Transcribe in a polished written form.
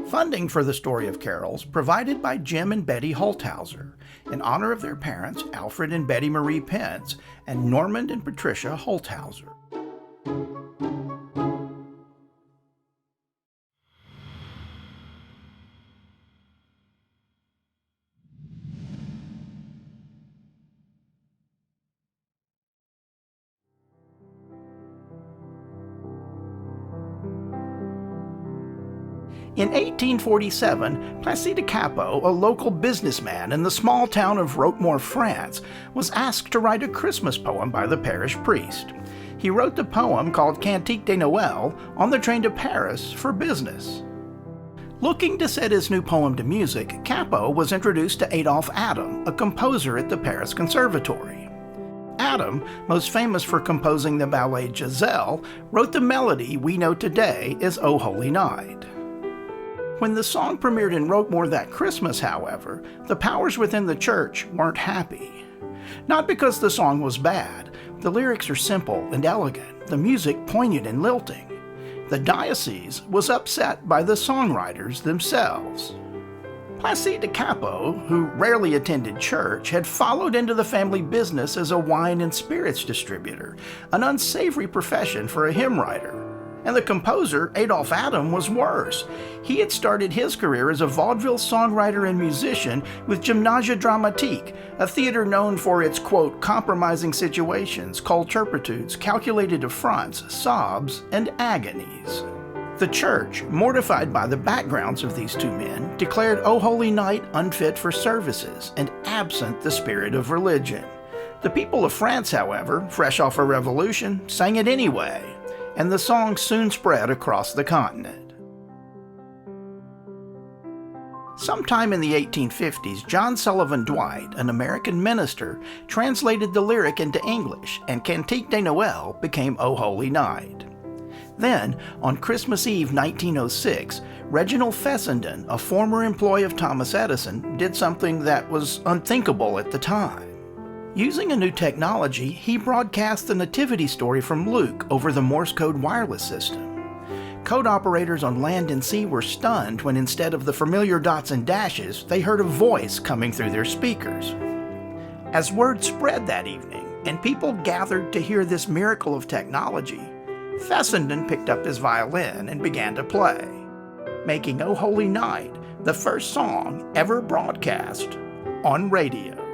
Funding for the story of carols provided by Jim and Betty Holthauser in honor of their parents Alfred and Betty Marie Pence and Normand and Patricia Holthauser. In 1847, Placide Cappeau, a local businessman in the small town of Roquemaure, France, was asked to write a Christmas poem by the parish priest. He wrote the poem called Cantique de Noël on the train to Paris for business. Looking to set his new poem to music, Cappeau was introduced to Adolphe Adam, a composer at the Paris Conservatory. Adam, most famous for composing the ballet Giselle, wrote the melody we know today as O Holy Night. When the song premiered in Roquemaure that Christmas, however, the powers within the church weren't happy. Not because the song was bad. The lyrics are simple and elegant, the music poignant and lilting. The diocese was upset by the songwriters themselves. Placide Cappeau, who rarely attended church, had followed into the family business as a wine and spirits distributor, an unsavory profession for a hymn writer. And the composer, Adolphe Adam, was worse. He had started his career as a vaudeville songwriter and musician with Gymnasia Dramatique, a theater known for its, quote, compromising situations, cold turpitudes, calculated affronts, sobs, and agonies. The church, mortified by the backgrounds of these two men, declared O Holy Night unfit for services and absent the spirit of religion. The people of France, however, fresh off a revolution, sang it anyway, and the song soon spread across the continent. Sometime in the 1850s, John Sullivan Dwight, an American minister, translated the lyric into English, and Cantique de Noël became O Holy Night. Then, on Christmas Eve 1906, Reginald Fessenden, a former employee of Thomas Edison, did something that was unthinkable at the time. Using a new technology, he broadcast the nativity story from Luke over the Morse code wireless system. Code operators on land and sea were stunned when instead of the familiar dots and dashes, they heard a voice coming through their speakers. As word spread that evening, and people gathered to hear this miracle of technology, Fessenden picked up his violin and began to play, making O Holy Night the first song ever broadcast on radio.